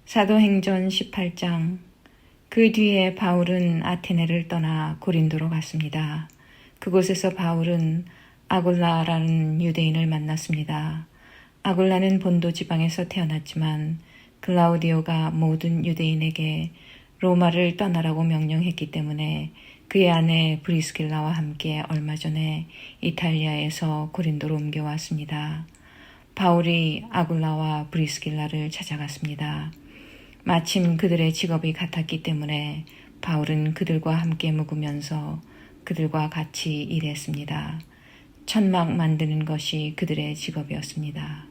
사도행전 18장. 그 뒤에 바울은 아테네를 떠나 고린도로 갔습니다. 그곳에서 바울은 아굴라라는 유대인을 만났습니다. 아굴라는 본도 지방에서 태어났지만 글라우디오가 모든 유대인에게 로마를 떠나라고 명령했기 때문에 그의 아내 브리스길라와 함께 얼마 전에 이탈리아에서 고린도로 옮겨왔습니다. 바울이 아굴라와 브리스길라를 찾아갔습니다. 마침 그들의 직업이 같았기 때문에 바울은 그들과 함께 묵으면서 그들과 같이 일했습니다. 천막 만드는 것이 그들의 직업이었습니다.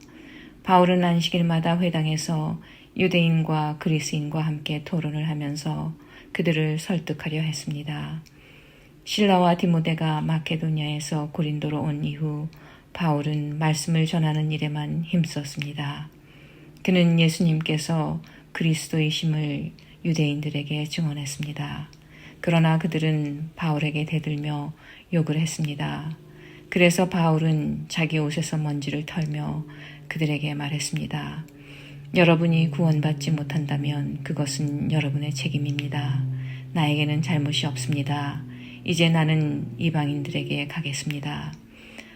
바울은 안식일마다 회당에서 유대인과 그리스인과 함께 토론을 하면서 그들을 설득하려 했습니다. 실라와 디모데가 마케도니아에서 고린도로 온 이후 바울은 말씀을 전하는 일에만 힘썼습니다. 그는 예수님께서 그리스도이심을 유대인들에게 증언했습니다. 그러나 그들은 바울에게 대들며 욕을 했습니다. 그래서 바울은 자기 옷에서 먼지를 털며 그들에게 말했습니다. 여러분이 구원받지 못한다면 그것은 여러분의 책임입니다. 나에게는 잘못이 없습니다. 이제 나는 이방인들에게 가겠습니다.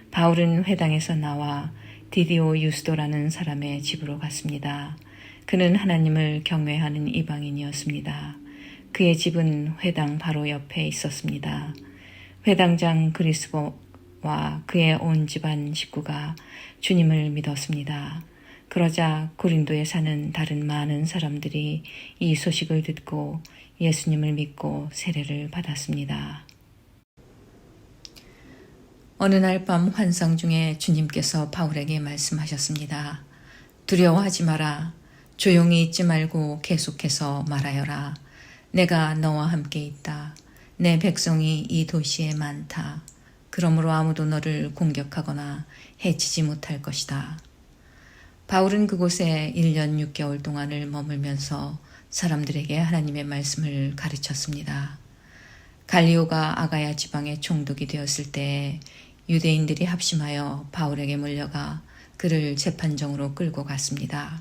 바울은 회당에서 나와 디디오 유스도라는 사람의 집으로 갔습니다. 그는 하나님을 경외하는 이방인이었습니다. 그의 집은 회당 바로 옆에 있었습니다. 회당장 그리스보와 그의 온 집안 식구가 주님을 믿었습니다. 그러자 고린도에 사는 다른 많은 사람들이 이 소식을 듣고 예수님을 믿고 세례를 받았습니다. 어느 날 밤 환상 중에 주님께서 바울에게 말씀하셨습니다. 두려워하지 마라. 조용히 있지 말고 계속해서 말하여라. 내가 너와 함께 있다. 내 백성이 이 도시에 많다. 그러므로 아무도 너를 공격하거나 해치지 못할 것이다. 바울은 그곳에 1년 6개월 동안을 머물면서 사람들에게 하나님의 말씀을 가르쳤습니다. 갈리오가 아가야 지방의 총독이 되었을 때 유대인들이 합심하여 바울에게 몰려가 그를 재판정으로 끌고 갔습니다.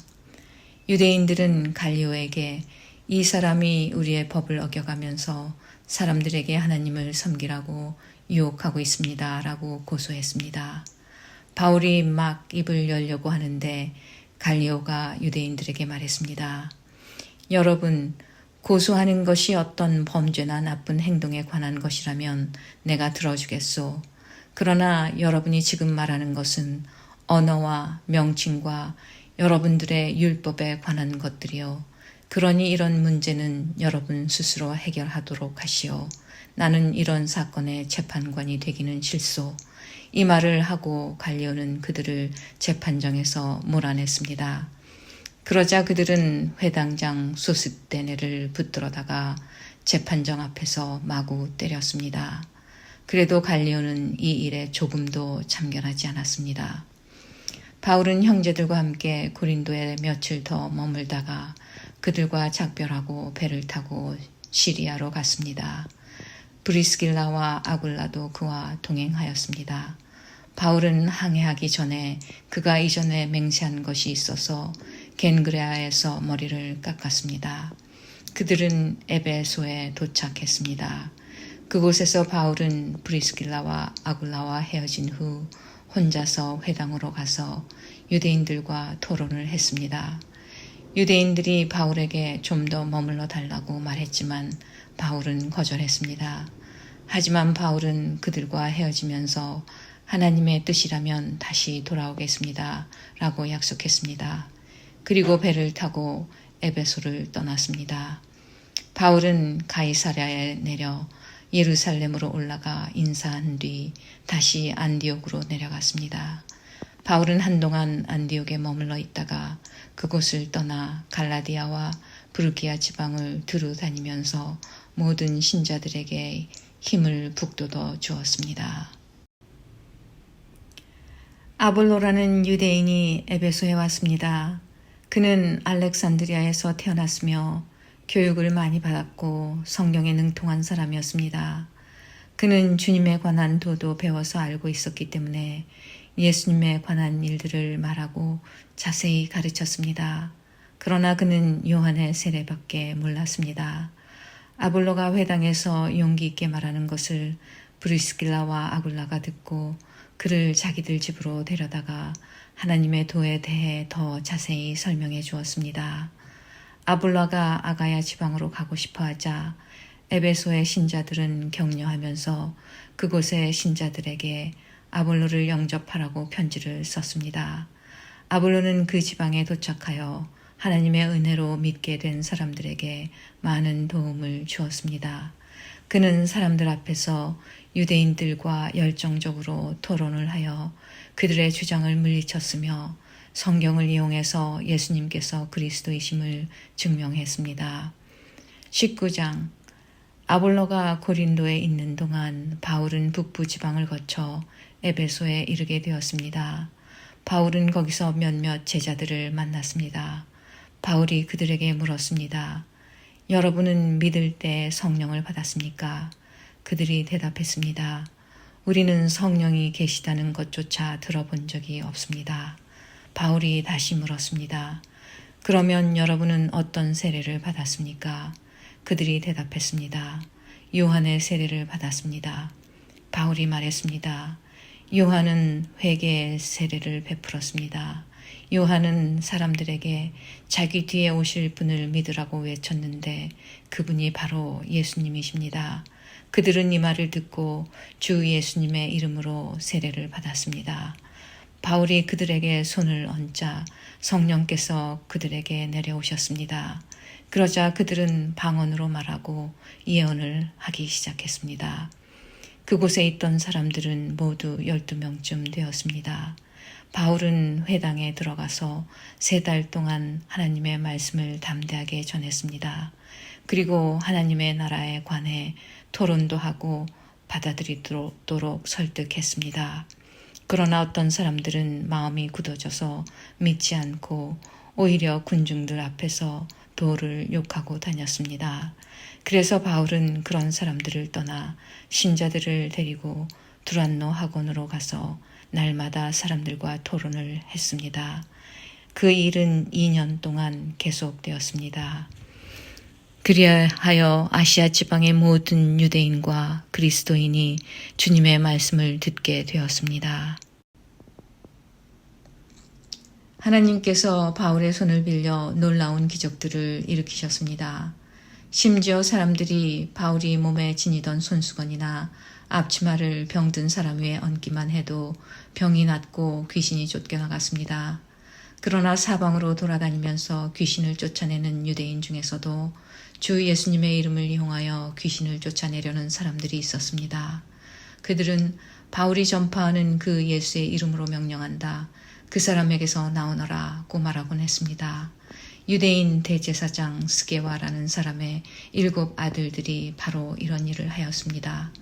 유대인들은 갈리오에게 이 사람이 우리의 법을 어겨가면서 사람들에게 하나님을 섬기라고 유혹하고 있습니다. 라고 고소했습니다. 바울이 막 입을 열려고 하는데 갈리오가 유대인들에게 말했습니다. 여러분, 고소하는 것이 어떤 범죄나 나쁜 행동에 관한 것이라면 내가 들어주겠소. 그러나 여러분이 지금 말하는 것은 언어와 명칭과 여러분들의 율법에 관한 것들이요. 그러니 이런 문제는 여러분 스스로 해결하도록 하시오. 나는 이런 사건의 재판관이 되기는 싫소. 이 말을 하고 갈리오는 그들을 재판정에서 몰아냈습니다. 그러자 그들은 회당장 소스데네를 붙들어다가 재판정 앞에서 마구 때렸습니다. 그래도 갈리오는 이 일에 조금도 참견하지 않았습니다. 바울은 형제들과 함께 고린도에 며칠 더 머물다가 그들과 작별하고 배를 타고 시리아로 갔습니다. 브리스길라와 아굴라도 그와 동행하였습니다. 바울은 항해하기 전에 그가 이전에 맹세한 것이 있어서 겐그레아에서 머리를 깎았습니다. 그들은 에베소에 도착했습니다. 그곳에서 바울은 브리스길라와 아굴라와 헤어진 후 혼자서 회당으로 가서 유대인들과 토론을 했습니다. 유대인들이 바울에게 좀 더 머물러 달라고 말했지만 바울은 거절했습니다. 하지만 바울은 그들과 헤어지면서 하나님의 뜻이라면 다시 돌아오겠습니다. 라고 약속했습니다. 그리고 배를 타고 에베소를 떠났습니다. 바울은 가이사랴에 내려 예루살렘으로 올라가 인사한 뒤 다시 안디옥으로 내려갔습니다. 바울은 한동안 안디옥에 머물러 있다가 그곳을 떠나 갈라디아와 부르기아 지방을 두루 다니면서 모든 신자들에게 힘을 북돋워 주었습니다. 아볼로라는 유대인이 에베소에 왔습니다. 그는 알렉산드리아에서 태어났으며 교육을 많이 받았고 성경에 능통한 사람이었습니다. 그는 주님에 관한 도도 배워서 알고 있었기 때문에 예수님에 관한 일들을 말하고 자세히 가르쳤습니다. 그러나 그는 요한의 세례밖에 몰랐습니다. 아볼로가 회당에서 용기 있게 말하는 것을 브리스길라와 아굴라가 듣고 그를 자기들 집으로 데려다가 하나님의 도에 대해 더 자세히 설명해 주었습니다. 아볼로가 아가야 지방으로 가고 싶어 하자 에베소의 신자들은 격려하면서 그곳의 신자들에게 아볼로를 영접하라고 편지를 썼습니다. 아볼로는 그 지방에 도착하여 하나님의 은혜로 믿게 된 사람들에게 많은 도움을 주었습니다. 그는 사람들 앞에서 유대인들과 열정적으로 토론을 하여 그들의 주장을 물리쳤으며 성경을 이용해서 예수님께서 그리스도이심을 증명했습니다. 19장 아볼로가 고린도에 있는 동안 바울은 북부 지방을 거쳐 에베소에 이르게 되었습니다. 바울은 거기서 몇몇 제자들을 만났습니다. 바울이 그들에게 물었습니다. 여러분은 믿을 때 성령을 받았습니까? 그들이 대답했습니다. 우리는 성령이 계시다는 것조차 들어본 적이 없습니다. 바울이 다시 물었습니다. 그러면 여러분은 어떤 세례를 받았습니까? 그들이 대답했습니다. 요한의 세례를 받았습니다. 바울이 말했습니다. 요한은 회개의 세례를 베풀었습니다. 요한은 사람들에게 자기 뒤에 오실 분을 믿으라고 외쳤는데 그분이 바로 예수님이십니다. 그들은 이 말을 듣고 주 예수님의 이름으로 세례를 받았습니다. 바울이 그들에게 손을 얹자 성령께서 그들에게 내려오셨습니다. 그러자 그들은 방언으로 말하고 예언을 하기 시작했습니다. 그곳에 있던 사람들은 모두 12명쯤 되었습니다. 바울은 회당에 들어가서 3달 동안 하나님의 말씀을 담대하게 전했습니다. 그리고 하나님의 나라에 관해 토론도 하고 받아들이도록 설득했습니다. 그러나 어떤 사람들은 마음이 굳어져서 믿지 않고 오히려 군중들 앞에서 도를 욕하고 다녔습니다. 그래서 바울은 그런 사람들을 떠나 신자들을 데리고 두란노 학원으로 가서 날마다 사람들과 토론을 했습니다. 그 일은 2년 동안 계속되었습니다. 그리하여 아시아 지방의 모든 유대인과 그리스도인이 주님의 말씀을 듣게 되었습니다. 하나님께서 바울의 손을 빌려 놀라운 기적들을 일으키셨습니다. 심지어 사람들이 바울이 몸에 지니던 손수건이나 앞치마를 병든 사람 위에 얹기만 해도 병이 낫고 귀신이 쫓겨나갔습니다. 그러나 사방으로 돌아다니면서 귀신을 쫓아내는 유대인 중에서도 주 예수님의 이름을 이용하여 귀신을 쫓아내려는 사람들이 있었습니다. 그들은 바울이 전파하는 그 예수의 이름으로 명령한다. 그 사람에게서 나오너라고 말하곤 했습니다. 유대인 대제사장 스게와라는 사람의 7 아들들이 바로 이런 일을 하였습니다.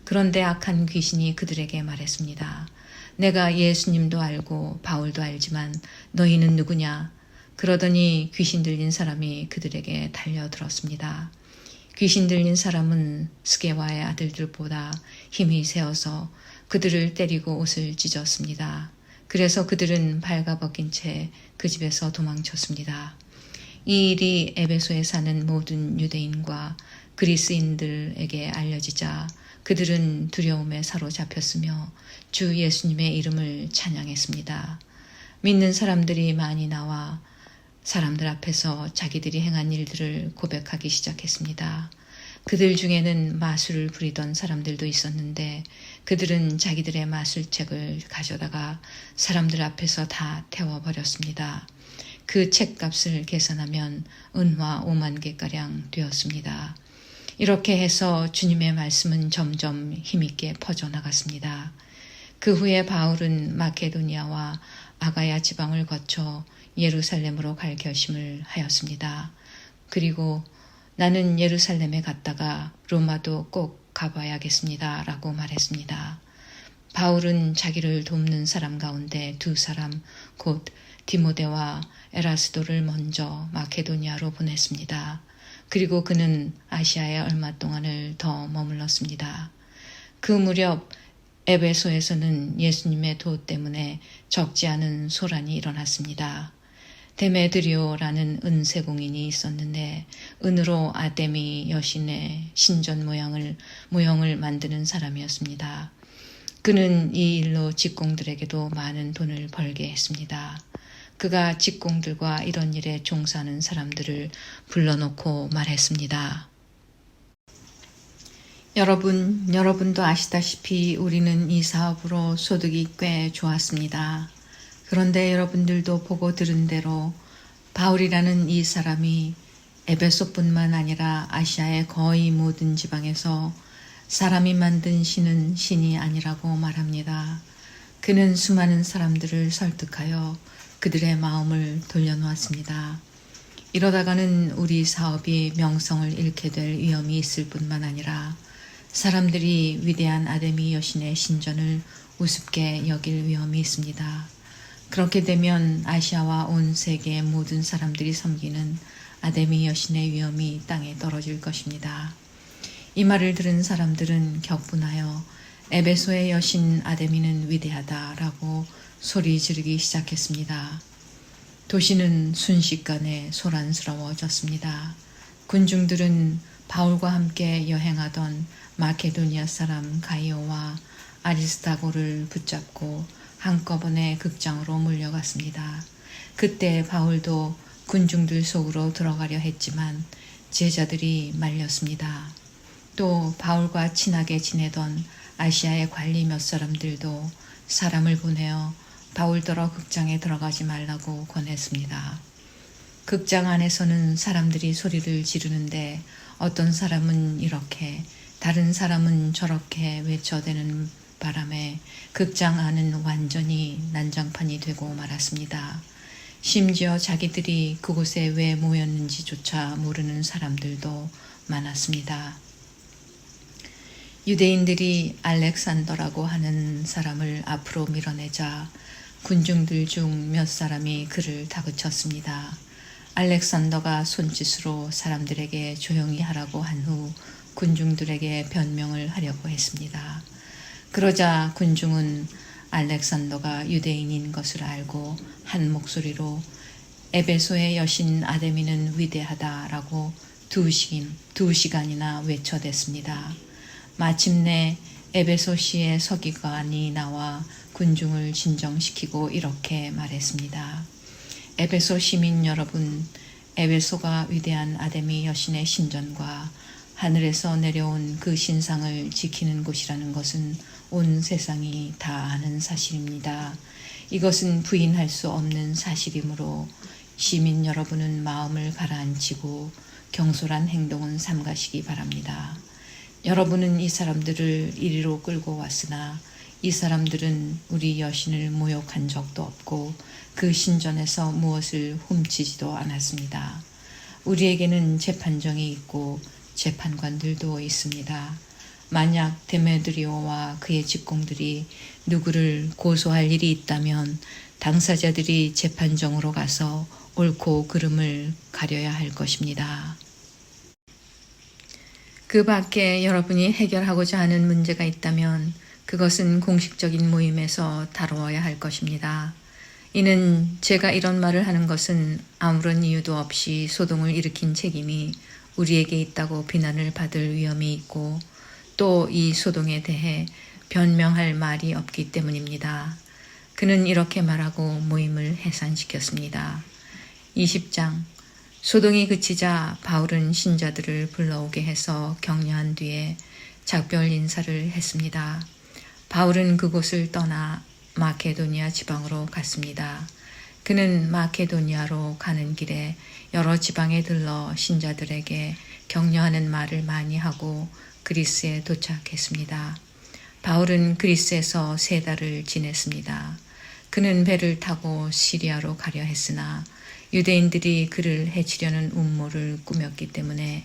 그런데 악한 귀신이 그들에게 말했습니다. 내가 예수님도 알고 바울도 알지만 너희는 누구냐? 그러더니 귀신 들린 사람이 그들에게 달려들었습니다. 귀신 들린 사람은 스게와의 아들들보다 힘이 세어서 그들을 때리고 옷을 찢었습니다. 그래서 그들은 발가벗긴 채 그 집에서 도망쳤습니다. 이 일이 에베소에 사는 모든 유대인과 그리스인들에게 알려지자 그들은 두려움에 사로잡혔으며 주 예수님의 이름을 찬양했습니다. 믿는 사람들이 많이 나와 사람들 앞에서 자기들이 행한 일들을 고백하기 시작했습니다. 그들 중에는 마술을 부리던 사람들도 있었는데 그들은 자기들의 마술책을 가져다가 사람들 앞에서 다 태워버렸습니다. 그 책값을 계산하면 은화 5만 개가량 되었습니다. 이렇게 해서 주님의 말씀은 점점 힘있게 퍼져나갔습니다. 그 후에 바울은 마케도니아와 아가야 지방을 거쳐 예루살렘으로 갈 결심을 하였습니다. 그리고 나는 예루살렘에 갔다가 로마도 꼭 가봐야겠습니다. 라고 말했습니다. 바울은 자기를 돕는 사람 가운데 2사람, 곧 디모데와 에라스도를 먼저 마케도니아로 보냈습니다. 그리고 그는 아시아에 얼마 동안을 더 머물렀습니다. 그 무렵 에베소에서는 예수님의 도 때문에 적지 않은 소란이 일어났습니다. 데메드리오라는 은세공인이 있었는데 은으로 아데미 여신의 신전 모형을 만드는 사람이었습니다. 그는 이 일로 직공들에게도 많은 돈을 벌게 했습니다. 그가 직공들과 이런 일에 종사하는 사람들을 불러놓고 말했습니다. 여러분도 아시다시피 우리는 이 사업으로 소득이 꽤 좋았습니다. 그런데 여러분들도 보고 들은 대로 바울이라는 이 사람이 에베소뿐만 아니라 아시아의 거의 모든 지방에서 사람이 만든 신은 신이 아니라고 말합니다. 그는 수많은 사람들을 설득하여 그들의 마음을 돌려놓았습니다. 이러다가는 우리 사업이 명성을 잃게 될 위험이 있을 뿐만 아니라 사람들이 위대한 아데미 여신의 신전을 우습게 여길 위험이 있습니다. 그렇게 되면 아시아와 온 세계의 모든 사람들이 섬기는 아데미 여신의 위엄이 땅에 떨어질 것입니다. 이 말을 들은 사람들은 격분하여 에베소의 여신 아데미는 위대하다라고 소리 지르기 시작했습니다. 도시는 순식간에 소란스러워졌습니다. 군중들은 바울과 함께 여행하던 마케도니아 사람 가이오와 아리스타고를 붙잡고 한꺼번에 극장으로 몰려갔습니다. 그때 바울도 군중들 속으로 들어가려 했지만 제자들이 말렸습니다. 또 바울과 친하게 지내던 아시아의 관리 몇 사람들도 사람을 보내어 바울더러 극장에 들어가지 말라고 권했습니다. 극장 안에서는 사람들이 소리를 지르는데 어떤 사람은 이렇게 다른 사람은 저렇게 외쳐대는 바람에 극장 안은 완전히 난장판이 되고 말았습니다. 심지어 자기들이 그곳에 왜 모였는지조차 모르는 사람들도 많았습니다. 유대인들이 알렉산더라고 하는 사람을 앞으로 밀어내자 군중들 중 몇 사람이 그를 다그쳤습니다. 알렉산더가 손짓으로 사람들에게 조용히 하라고 한 후 군중들에게 변명을 하려고 했습니다. 그러자 군중은 알렉산더가 유대인인 것을 알고 한 목소리로 에베소의 여신 아데미는 위대하다라고 두 시간이나 외쳐댔습니다. 마침내 에베소시의 서기관이 나와 군중을 진정시키고 이렇게 말했습니다. 에베소 시민 여러분, 에베소가 위대한 아데미 여신의 신전과 하늘에서 내려온 그 신상을 지키는 곳이라는 것은 온 세상이 다 아는 사실입니다. 이것은 부인할 수 없는 사실이므로 시민 여러분은 마음을 가라앉히고 경솔한 행동은 삼가시기 바랍니다. 여러분은 이 사람들을 이리로 끌고 왔으나 이 사람들은 우리 여신을 모욕한 적도 없고 그 신전에서 무엇을 훔치지도 않았습니다. 우리에게는 재판정이 있고 재판관들도 있습니다. 만약 데메드리오와 그의 직공들이 누구를 고소할 일이 있다면 당사자들이 재판정으로 가서 옳고 그름을 가려야 할 것입니다. 그 밖에 여러분이 해결하고자 하는 문제가 있다면 그것은 공식적인 모임에서 다루어야 할 것입니다. 이는 제가 이런 말을 하는 것은 아무런 이유도 없이 소동을 일으킨 책임이 우리에게 있다고 비난을 받을 위험이 있고 또 이 소동에 대해 변명할 말이 없기 때문입니다. 그는 이렇게 말하고 모임을 해산시켰습니다. 20장 소동이 그치자 바울은 신자들을 불러오게 해서 격려한 뒤에 작별 인사를 했습니다. 바울은 그곳을 떠나 마케도니아 지방으로 갔습니다. 그는 마케도니아로 가는 길에 여러 지방에 들러 신자들에게 격려하는 말을 많이 하고 그리스에 도착했습니다. 바울은 그리스에서 3달을 지냈습니다. 그는 배를 타고 시리아로 가려 했으나 유대인들이 그를 해치려는 음모를 꾸몄기 때문에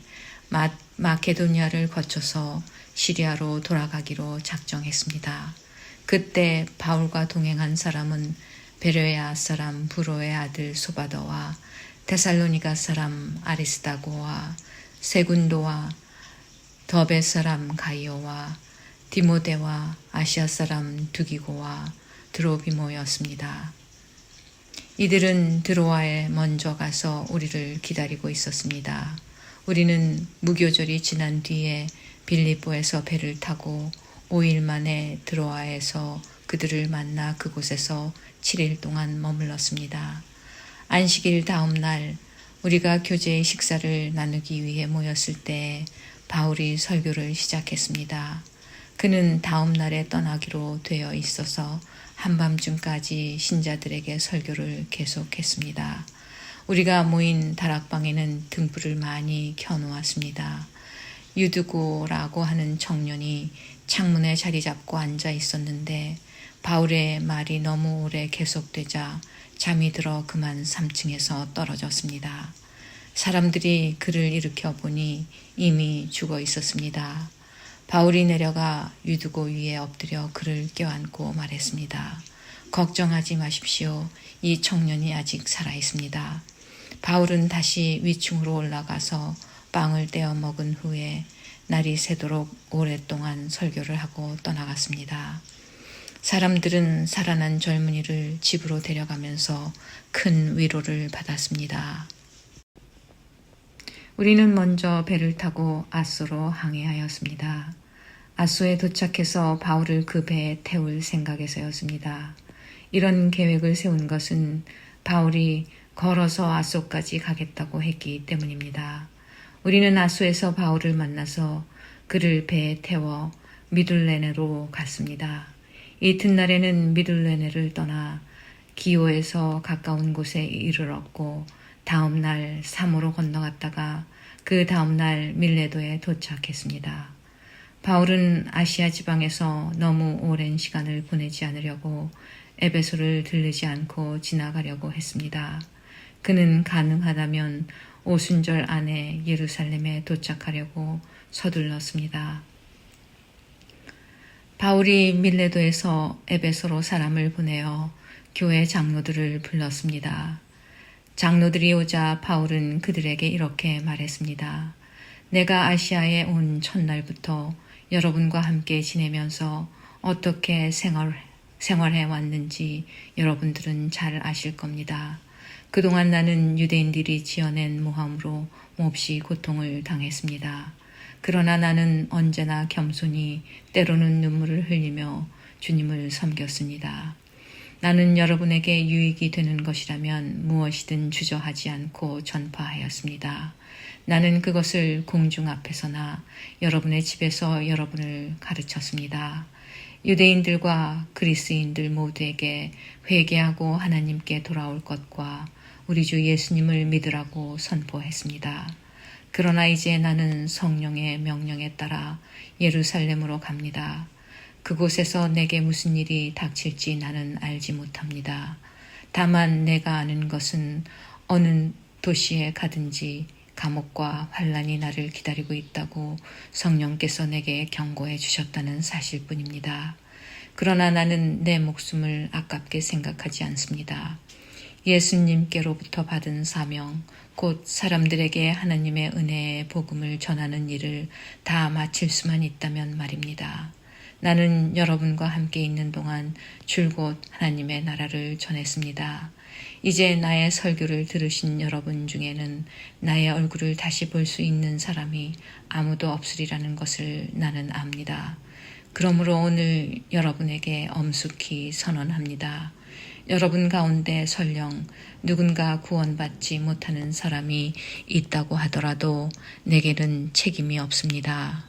마케도니아를 거쳐서 시리아로 돌아가기로 작정했습니다. 그때 바울과 동행한 사람은 베레아 사람 부로의 아들 소바더와 데살로니가 사람 아리스타고와 세군도와 더베 사람 가이오와 디모데와 아시아 사람 두기고와 드로비모였습니다. 이들은 드로아에 먼저 가서 우리를 기다리고 있었습니다. 우리는 무교절이 지난 뒤에 빌립보에서 배를 타고 5일 만에 드로아에서 그들을 만나 그곳에서 7일 동안 머물렀습니다. 안식일 다음 날 우리가 교제의 식사를 나누기 위해 모였을 때 바울이 설교를 시작했습니다. 그는 다음 날에 떠나기로 되어 있어서 한밤중까지 신자들에게 설교를 계속했습니다. 우리가 모인 다락방에는 등불을 많이 켜놓았습니다. 유드고라고 하는 청년이 창문에 자리 잡고 앉아 있었는데 바울의 말이 너무 오래 계속되자 잠이 들어 그만 3층에서 떨어졌습니다. 사람들이 그를 일으켜 보니 이미 죽어 있었습니다. 바울이 내려가 유두고 위에 엎드려 그를 껴안고 말했습니다. 걱정하지 마십시오. 이 청년이 아직 살아 있습니다. 바울은 다시 위층으로 올라가서 빵을 떼어 먹은 후에 날이 새도록 오랫동안 설교를 하고 떠나갔습니다. 사람들은 살아난 젊은이를 집으로 데려가면서 큰 위로를 받았습니다. 우리는 먼저 배를 타고 아소로 항해하였습니다. 아소에 도착해서 바울을 그 배에 태울 생각에서였습니다. 이런 계획을 세운 것은 바울이 걸어서 아소까지 가겠다고 했기 때문입니다. 우리는 아소에서 바울을 만나서 그를 배에 태워 미둘레네로 갔습니다. 이튿날에는 미둘레네를 떠나 기오에서 가까운 곳에 이르렀고 다음 날 사모로 건너갔다가 그 다음 날 밀레도에 도착했습니다. 바울은 아시아 지방에서 너무 오랜 시간을 보내지 않으려고 에베소를 들르지 않고 지나가려고 했습니다. 그는 가능하다면 오순절 안에 예루살렘에 도착하려고 서둘렀습니다. 바울이 밀레도에서 에베소로 사람을 보내어 교회 장로들을 불렀습니다. 장로들이 오자 바울은 그들에게 이렇게 말했습니다. 내가 아시아에 온 첫날부터 여러분과 함께 지내면서 어떻게 생활해 왔는지 여러분들은 잘 아실 겁니다. 그동안 나는 유대인들이 지어낸 모함으로 몹시 고통을 당했습니다. 그러나 나는 언제나 겸손히 때로는 눈물을 흘리며 주님을 섬겼습니다. 나는 여러분에게 유익이 되는 것이라면 무엇이든 주저하지 않고 전파하였습니다. 나는 그것을 공중 앞에서나 여러분의 집에서 여러분을 가르쳤습니다. 유대인들과 그리스인들 모두에게 회개하고 하나님께 돌아올 것과 우리 주 예수님을 믿으라고 선포했습니다. 그러나 이제 나는 성령의 명령에 따라 예루살렘으로 갑니다. 그곳에서 내게 무슨 일이 닥칠지 나는 알지 못합니다. 다만 내가 아는 것은 어느 도시에 가든지 감옥과 환란이 나를 기다리고 있다고 성령께서 내게 경고해 주셨다는 사실뿐입니다. 그러나 나는 내 목숨을 아깝게 생각하지 않습니다. 예수님께로부터 받은 사명, 곧 사람들에게 하나님의 은혜의 복음을 전하는 일을 다 마칠 수만 있다면 말입니다. 나는 여러분과 함께 있는 동안 줄곧 하나님의 나라를 전했습니다. 이제 나의 설교를 들으신 여러분 중에는 나의 얼굴을 다시 볼 수 있는 사람이 아무도 없으리라는 것을 나는 압니다. 그러므로 오늘 여러분에게 엄숙히 선언합니다. 여러분 가운데 설령 누군가 구원받지 못하는 사람이 있다고 하더라도 내게는 책임이 없습니다.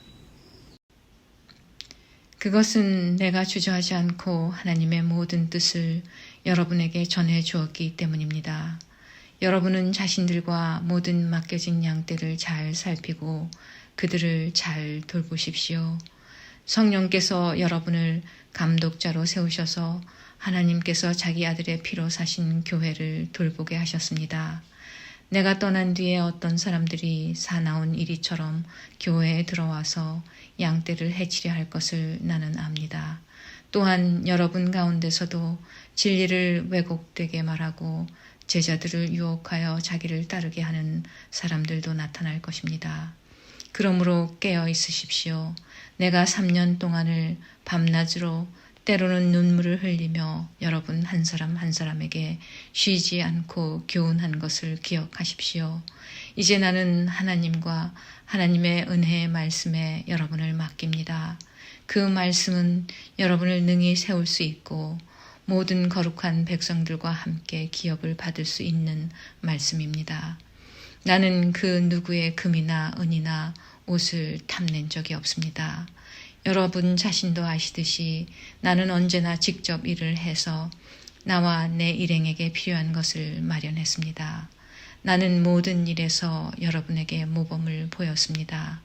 그것은 내가 주저하지 않고 하나님의 모든 뜻을 여러분에게 전해 주었기 때문입니다. 여러분은 자신들과 모든 맡겨진 양떼를 잘 살피고 그들을 잘 돌보십시오. 성령께서 여러분을 감독자로 세우셔서 하나님께서 자기 아들의 피로 사신 교회를 돌보게 하셨습니다. 내가 떠난 뒤에 어떤 사람들이 사나운 이리처럼 교회에 들어와서 양떼를 해치려 할 것을 나는 압니다. 또한 여러분 가운데서도 진리를 왜곡되게 말하고 제자들을 유혹하여 자기를 따르게 하는 사람들도 나타날 것입니다. 그러므로 깨어 있으십시오. 내가 3년 동안을 밤낮으로 때로는 눈물을 흘리며 여러분 한 사람 한 사람에게 쉬지 않고 교훈한 것을 기억하십시오. 이제 나는 하나님과 하나님의 은혜의 말씀에 여러분을 맡깁니다. 그 말씀은 여러분을 능히 세울 수 있고 모든 거룩한 백성들과 함께 기업을 받을 수 있는 말씀입니다. 나는 그 누구의 금이나 은이나 옷을 탐낸 적이 없습니다. 여러분 자신도 아시듯이 나는 언제나 직접 일을 해서 나와 내 일행에게 필요한 것을 마련했습니다. 나는 모든 일에서 여러분에게 모범을 보였습니다.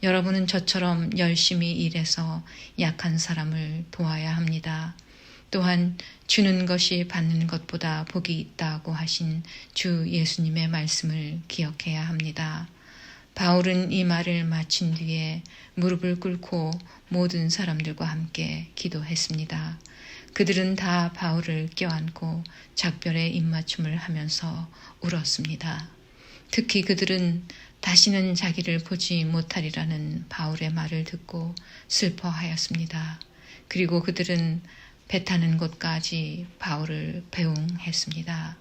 여러분은 저처럼 열심히 일해서 약한 사람을 도와야 합니다. 또한 주는 것이 받는 것보다 복이 있다고 하신 주 예수님의 말씀을 기억해야 합니다. 바울은 이 말을 마친 뒤에 무릎을 꿇고 모든 사람들과 함께 기도했습니다. 그들은 다 바울을 껴안고 작별의 입맞춤을 하면서 울었습니다. 특히 그들은 다시는 자기를 보지 못하리라는 바울의 말을 듣고 슬퍼하였습니다. 그리고 그들은 배 타는 곳까지 바울을 배웅했습니다.